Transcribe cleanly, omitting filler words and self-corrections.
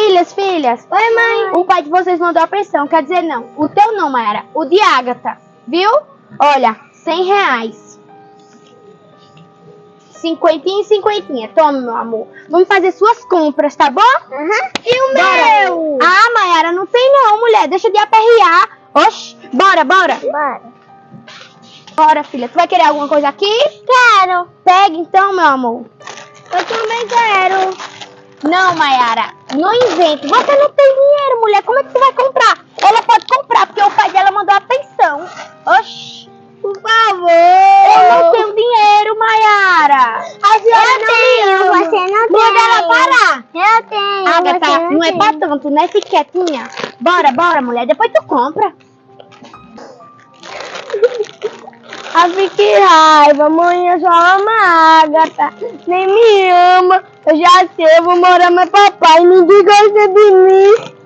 Filhas. Oi, mãe. O pai de vocês mandou a pensão. Quer dizer, não. O teu não, Mayara. O de Ágata. Viu? Olha, R$100. 50 e 50. Toma, meu amor. Vamos fazer suas compras, tá bom? E o Bora. meu? Ah, Mayara, não tem não, mulher. Deixa de aperrear. Oxi, bora. Bora. Bora, filha. Tu vai querer alguma coisa aqui? Quero. Pega então, meu amor. Eu também quero. Não, Mayara, não invente. Você não tem dinheiro, mulher. Como é que você vai comprar? Ela pode comprar, porque o pai dela mandou a pensão. Oxi. Por favor. Eu não tenho dinheiro, Mayara. A senhora não tenho. Você não tem. Manda ela parar. Eu tenho. Agatha, você não é tem. pra tanto, né? Fique quietinha. Bora, mulher. Depois tu compra. Que raiva, mãe, eu só amo a Agatha, nem me ama. Eu já sei, eu vou morar mais papai, ninguém gosta de mim.